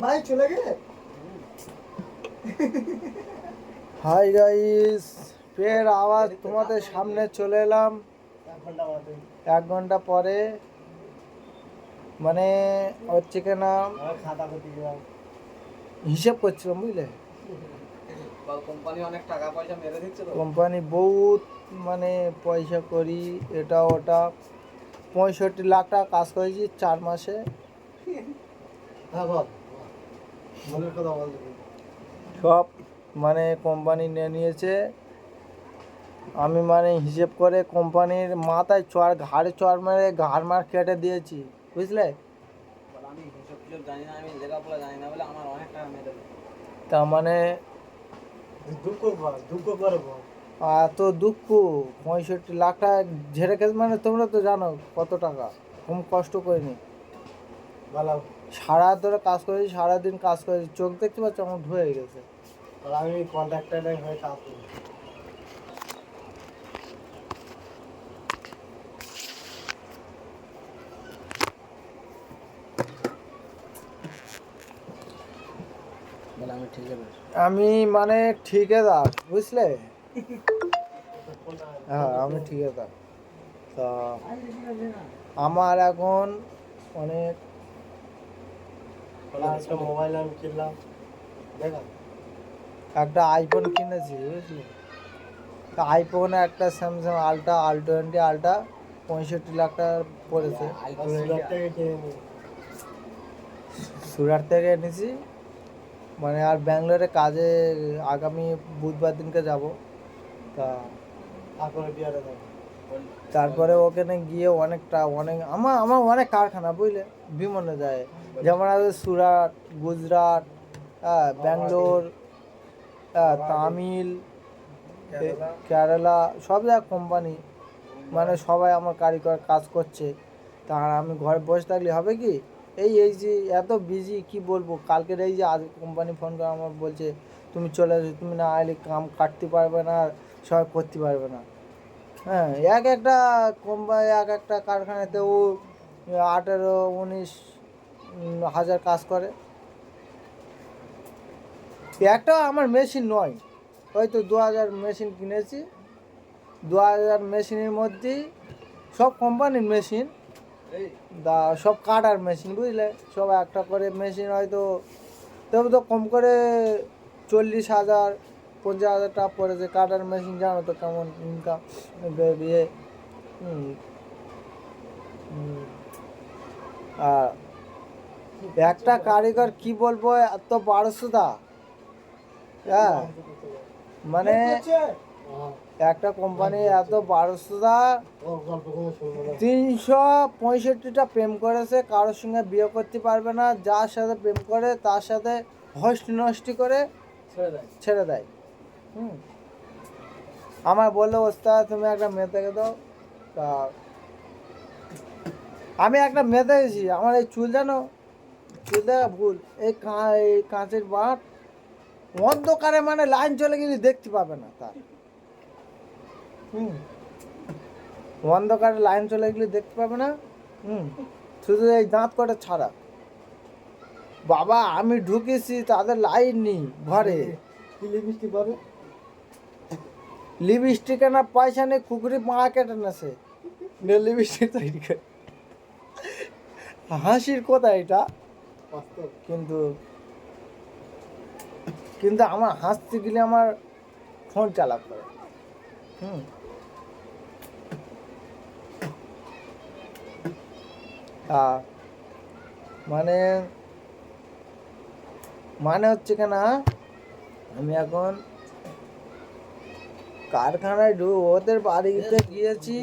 ভাই চলে গেলে। হাই গাইস, ফের আওয়াজ তোমাদের সামনে চলে এলাম 1 ঘন্টা পরে। মানে হচ্ছে কিনা হিসেব করছিলাম, বুঝলে? কোম্পানি অনেক টাকা পয়সা মেরে দিচ্ছে তো। কোম্পানি বহুত মানে পয়সা করি, এটা ওটা 65 লাখ টাকা কাজ করেছি 4 মাসে। হ্যাঁ বল, মনের কথা বল। সব মানে কোম্পানি নিয়ে নিয়েছে। আমি মানে হিসেব করে কোম্পানির মাথায় ঘাড়ে চড় মেরে ঘাড় মার কেটে দিয়েছি, বুঝলে? আমি হিসাব টিসাব জানি না, আমি লেখাপড়া জানি না বলে আমার অনেক টাকা মেরে দেয়। তার মানে দুঃখ করে বল। এত দুঃখ, 65 লাখ টাকা ঝেড়ে খেতে, মানে তোমরা তো জানো কত টাকা। কম কষ্ট করিনি, ভালো। সারা ধরে কাজ করেছি, সারাদিন কাজ করেছি, চোখ দেখতে পাচ্ছ আমার ধুয়ে গেছে। আমি কন্ট্রাক্টরের হয়ে কাজ করি। আমি মানে ঠিকাদার, বুঝলে? হ্যাঁ, আমি ঠিকাদার। তা আমার এখন অনেক মোবাইল আমি কিনলাম, দেখা একটা আইফোন কিনেছি, বুঝলি? তা আইফোনে একটা স্যামসাং আলট্রা 65 লাখ টাকা পড়েছে। সুরাট থেকে এনেছি, মানে আর ব্যাঙ্গালোরে কাজে আগামী বুধবার দিনকে যাব। তা তারপরে ওখানে গিয়ে অনেক আমার আমার অনেক কারখানা, বুঝলে? বিমানে যায়, যেমন আছে সুরাট, গুজরাট, ব্যাঙ্গালোর, তামিল, কেরালা, সব জায়গায় কোম্পানি, মানে সবাই আমার কারিগর কাজ করছে। তা আমি ঘরে বসে থাকলে হবে কি? এই যে এত বিজি, কি বলবো। কালকের এই যে আজ কোম্পানি ফোন করে আমার বলছে তুমি চলে আসো, তুমি না আইলে কাম কাটতে পারবে না, সবাই করতে পারবে না। হ্যাঁ, একটা কোম্পানি, একটা কারখানাতে ও 18-19 হাজার কাজ করে। একটাও আমার মেশিন নয়, হয়তো 2000 মেশিন কিনেছি। 2000 মেশিনের মধ্যেই সব কোম্পানির মেশিন, সব কাটার মেশিন, বুঝলে? সব একটা করে মেশিন, হয়তো তবে তো কম করে 40,000 50,000 টাকা পড়েছে কাটার মেশিন। জানো তো কেমন ইনকাম ইয়ে। আর একটা কারিগর, কি বলবো, এত 1200 হ্যাঁ, মানে একটা কোম্পানি এত 1200 365টা প্রেম করেছে, কারোর সঙ্গে বিয়ে করতে পারবে না, যার সাথে প্রেম করে তার সাথে হস্টি নষ্টি করে ছেড়ে দেয়। আমার বললো ওস্তাদ তুমি একটা মেয়ে থেকে দাও। তা আমি একটা মেয়ে দেখেছি, আমার এই চুল, জানো, চুল দেখা ভুল, এই কাঁচের বাঁট, অন্ধকারে মানে লাইন চলে গেলে দেখতে পাবে না তার। অন্ধকারে লাইন চলে গেলে দেখতে পাবে না। শুধু এই দাঁত কটা ছাড়া। বাবা, আমি ঢুকেছি, তাদের লাইন নেই ঘরে। লিপস্টিক পাবে, লিপস্টিক কেনার পয়সা নেই, কুকুরি পা কেটে নেছে লিপস্টিক তৈরি করে। হাসির কথা এটা, কিন্তু কিন্তু আমার হাসতে গেলে আমার ফোন চালাক করে। মানে মানে হচ্ছে কেনা, আমি এখন কারখানায় ওদের বাড়িতে গিয়েছি,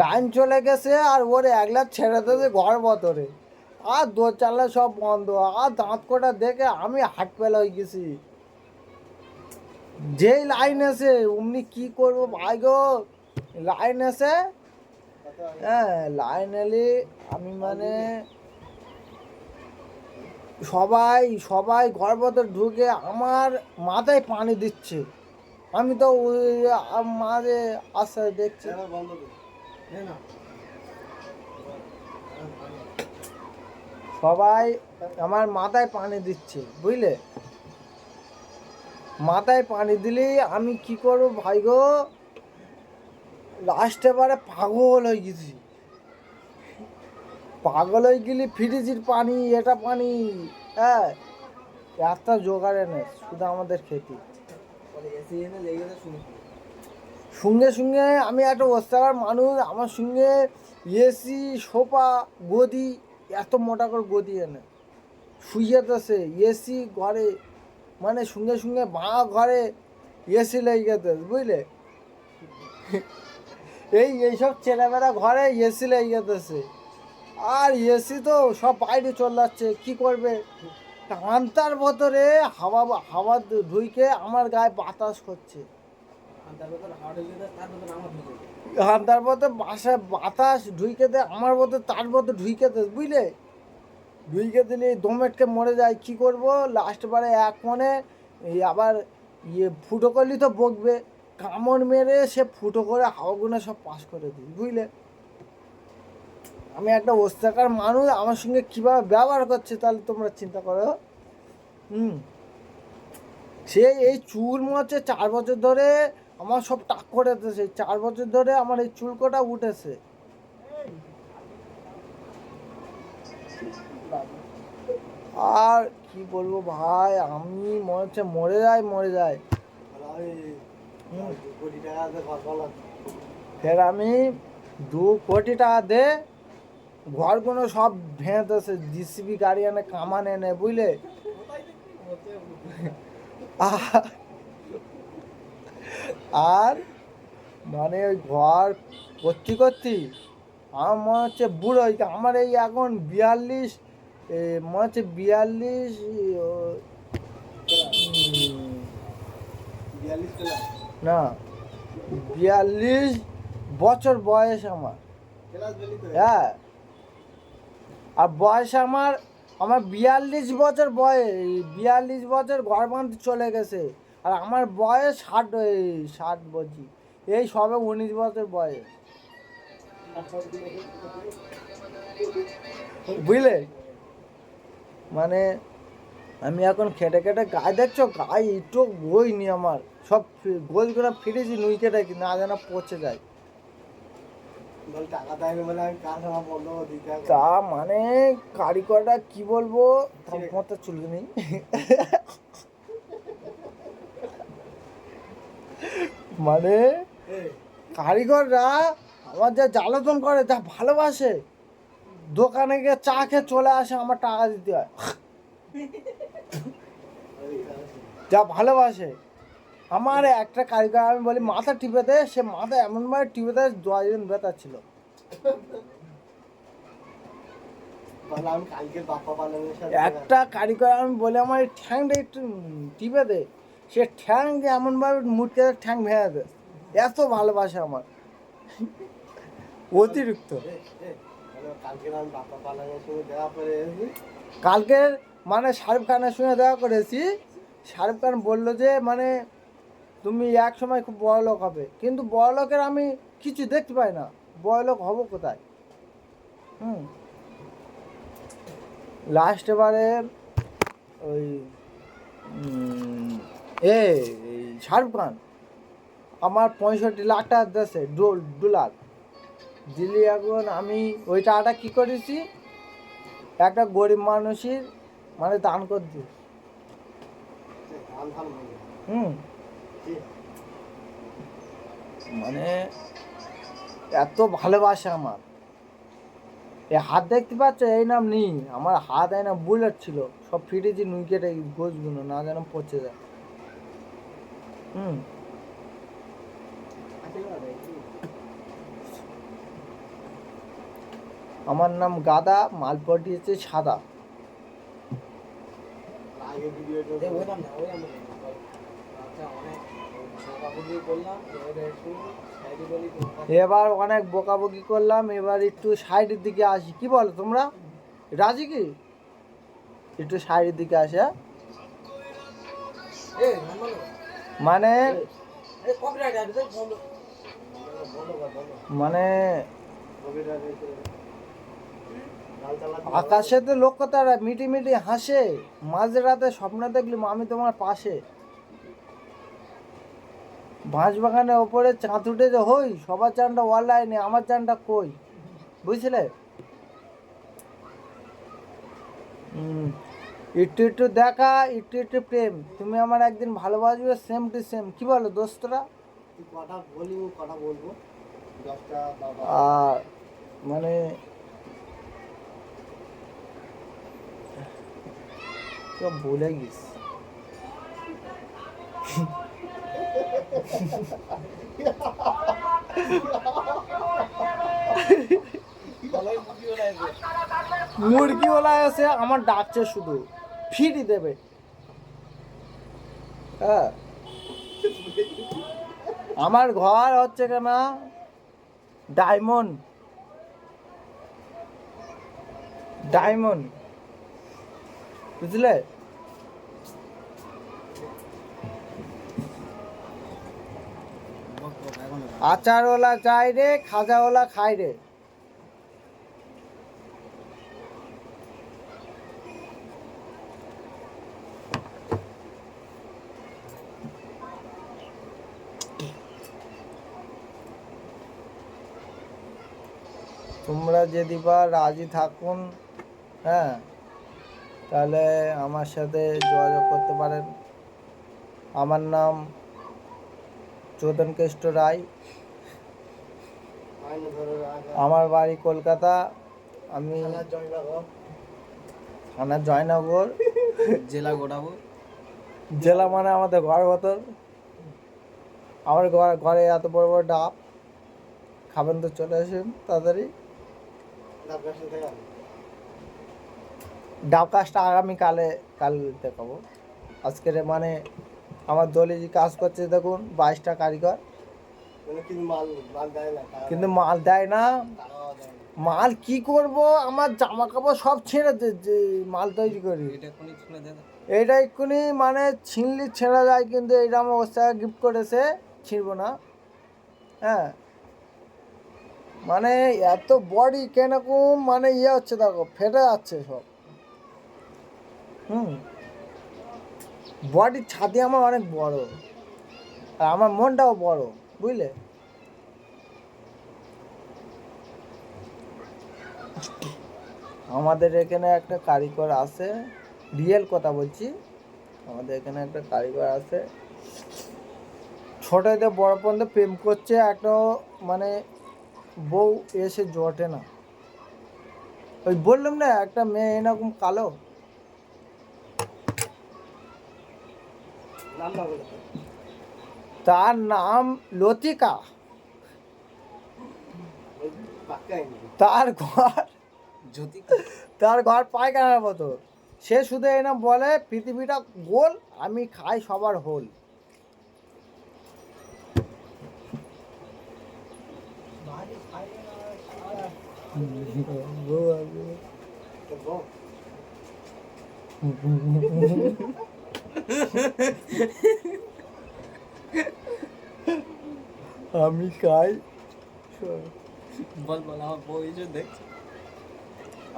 লাইন চলে গেছে, আর ওর একলা ছেড়ে দিয়েছে ঘর ভেতরে, আর দোরচালা সব বন্ধ, আর দাঁত কটা দেখে আমি হাট পেলা হয়ে গেছি। যেই লাইন এসে অমনি কি করবো ভাই গো, লাইন এসে, হ্যাঁ, লাইন এলে আমি মানে সবাই ঘর ভেতর ঢুকে আমার মাথায় পানি দিচ্ছে। আমি তো মাঝে আস্তে দেখছি। সবাই আমার মাথায় পানি দিচ্ছে, বুঝলে? মাথায় পানি দিলেই আমি কি করবো ভাই গো, লাস্টে বারে পাগল হয়ে গেছি। পাগল হয়ে গেলি, ফ্রিজের পানি, এটা পানি, হ্যাঁ, একটা জোগাড় এনে শুধু আমাদের খেতে। এসি এনে লেগে শুনি সঙ্গে সঙ্গে আমি একটা অস্থাকার মানুষ, আমার সঙ্গে এসি, সোফা, গদি, এত মোটা করে গদি এনে শুয়ে যেতেছে এসি ঘরে, মানে সঙ্গে সঙ্গে ভাঙা ঘরে এসি লেগে গেছে, বুঝলে? এইসব ছেলেমেয়েরা ঘরে এসি লেগে যেতেছে, আর এসি তো সব বাইরে চলে যাচ্ছে, কী করবে? কান্তার ভেতরে হাওয়া হাওয়া ঢুইকে আমার গায়ে বাতাস করছে, হান্তার পথে বাসায় বাতাস ঢুইকে দেয় আমার মতো, তার মতো ঢুইকে দেয়, বুঝলে? ঢুইকে দিলে দমেটকে মরে যায়, কি করব? লাস্ট বারে এক মনে এই আবার ফুটো করলি তো বকবে, কামড় মেরে সে ফুটো করে হাওয়াগুলো সব পাস করে দিই, বুঝলে? আমি একটা অস্থাকার মানুষ, আমার সঙ্গে কীভাবে ব্যবহার করছে তাহলে তোমরা চিন্তা করো। সে এই চুল মরছে 4 বছর ধরে, আমার সব টাক করে দিতেছে, 4 বছর ধরে আমার এই চুল কটা উঠেছে। আর কি বলবো ভাই, আমি মনে হচ্ছে মরে যায়। ফের আমি 2 কোটি টাকা দে, ঘরগুলো সব ভেঙেতেছে, জিসিবি গাড়ি এনে কামান এনে, বুঝলে? আর মানে ওই ঘর করতে আমার মনে হচ্ছে বুড়ো, আমার এই এখন 42, মনে হচ্ছে 42, না 42 বছর বয়স আমার, হ্যাঁ। আর বয়স আমার 42 বছর বয়স, 42 বছর ঘর বাঁধতে চলে গেছে, আর আমার বয়স 60 বলছি, এই সবে 19 বছর বয়স, বুঝলে? মানে আমি এখন খেটে খেটে গায়ে, দেখছো গায়ে একটু বই নি, আমার সব গোলগুলো ফিরেছি নুই কেটে, না যেন পচে যায়। তা মানে কারিগরটা কি বলবো, তোমার চুলকে নেই। মানে কারিগররা আমার যা জ্বালাতন করে, যা ভালোবাসে, দোকানে গিয়ে চা খেয়ে চলে আসে, আমার টাকা দিতে হয়, যা ভালোবাসে। আমার একটা কারিগর আমি বলি মাথা টিপে দে, সে মাথা এমনভাবে টিপে দেয় 2 দিন ব্যথা ছিল। একটা কারিগর আমি বলি আমার এই ঠ্যাংটা একটু টিপে দে, সে ঠ্যাং এমনভাবে মুটকে ঠ্যাং ভেঙে দেয়, এত ভালোবাসে আমার, অতিরিক্ত। কালকের মানে শাহরুখ খানের সঙ্গে দেখা করেছি, শাহরুখ খান বললো যে মানে তুমি এক সময় খুব বড়লোক হবে, কিন্তু বড়লোকের আমি কিছু দেখতে পাই না, বড়লোক হব কোথায়? লাস্ট এবারে ওই শাহরুখ খান আমার 65 লাখ টাকা দিয়েছে, ডলার দিলি। এখন আমি ওই টাকাটা কী করেছি, একটা গরিব মানুষের মানে দান করে দিই। মানে এত ভালোবাসে আমার, এই হাত দেখতে পাচ্ছ, এই নাম নেই আমার হাত, এই না বুলেট ছিল, সব ফিটেছি নুই কেটে, গোছগুলো না যেন পচে যায়। আমার নাম গাদা, মাল পাঠিয়েছে সাদা। এবার অনেক বকাবকি করলাম, এবার একটু সাইডের দিকে আসি, কি বলো তোমরা, রাজি কি? একটু সাইডের দিকে আসে, মানে মানে আকাশেতে লোক তারা মিটি মিটি হাসে, মাঝে রাতে স্বপ্ন দেখলি আমি তোমার পাশে। বাঁশ বাগানের ওপরে চাঁদ উঠেছে হই, সবার চানটা অনলাইনে, আমার চানটা কই, বুঝলে? একটু একটু দেখা, একটু একটু প্রেম, তুমি আমার একদিন ভালোবাসবে সেম টু সেম। কি বলো দোস্তরা? কথা বলি, কথা বলবো 10টা বাবা। আর মানে সব ভুলে গেছি। মুরগিওয়ালা এসে আমার ডাকছে, শুধু ফিরি দেবে। হ্যাঁ, আমার ঘর হচ্ছে কেন ডায়মন্ড, ডায়মন্ড, বুঝলে? আচারওয়ালা চাই রে, খাজাওয়ালা খাই রে। তোমরা যদি বা রাজি থাকুন, হ্যাঁ, তাহলে আমার সাথে যোগাযোগ করতে পারেন। আমার নাম চোদন কেষ্ট রায়, আমার বাড়ি কলকাতা, আমি থানা জয়নগর, জেলা গোটাবো। জেলা মানে আমাদের ঘর ভেতর। আমার ঘরে এত বড় বড় ডাব, খাবেন তো চলে আসেন তাড়াতাড়ি। ডাব কাজটা আগামীকাল দেখাবো। আজকের মানে আমার দলে যে কাজ করছে দেখুন, 22টা কারিগর, কিন্তু মাল দেয় না। মাল কি করব, আমার জামা কাপড় সব ছেড়ে যে মাল তৈরি করি। এইটা এক্ষুনি মানে ছিনলি ছেঁড়া যায়, কিন্তু এইটা আমার অবস্থায় গিফট করেছে, ছিঁড়বো না। হ্যাঁ, মানে এত বডি কেরকম মানে হচ্ছে দেখো, ফেটে যাচ্ছে সব। বডির ছাতি আমার অনেক বড়, আর আমার মনটাও বড়, বুঝলে? আমাদের এখানে একটা কারিগর আছে, রিয়েল কথা বলছি, আমাদের এখানে একটা কারিগর আছে, ছোটতে বড় পর্যন্ত প্রেম করছে, একটা মানে বউ এসে জটে না। ওই বললাম না, একটা মেয়ে এরকম কালো, তার নাম লতিকা, তার ঘর পায়খানার মতো। সে শুধু এই না বলে পৃথিবীটা গোল, আমি খাই সবার হোল। আমি খাই, বল বল, আমার বউ এসে দেখছে।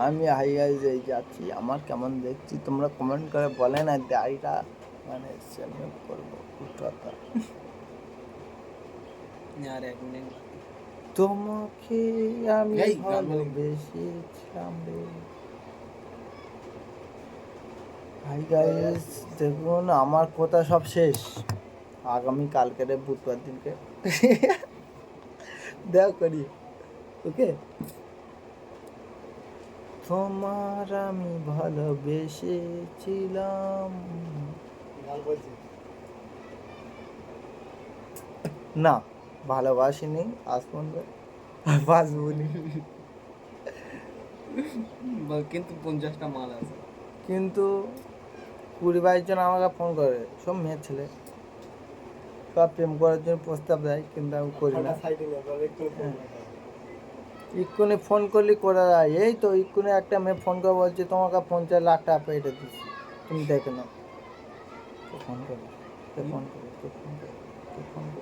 আমি হাই গাইজ এই যাচ্ছি, আমার কেমন দেখছি তোমরা কমেন্ট করে বলে না, দাড়িটা মানে সেলফ করবো উচ্চতা। আর এক মিনিট, তোমাকে আমি ভালোবেসেছিলাম রে। হাই গাইজ দেখুন, আমার কথা সব শেষ। আগামী কালকে বুধবার দিনকে দেখ করি, ওকে? তোমার আমি ভালোবেসেছিলাম, না ভালোবাসিনি আজ পর্যন্ত, বাসবুনি। কিন্তু 50টা মাল আছে, কিন্তু 20-22 জন আমাকে ফোন করে, সব মেয়ের ছেলে, সব প্রেম করার জন্য প্রস্তাব দেয়, কিন্তু আমি করি না। ইক্ষুনি ফোন করলি করে দেয়। এই তো ইক্ষুনি একটা মেয়ে ফোন করে বলছে তোমাকে 50 লাখ টাকা পেটে দিচ্ছি, তুমি দেখে নাও। ফোন করে, ফোন করে, ফোন করে, ফোন করে।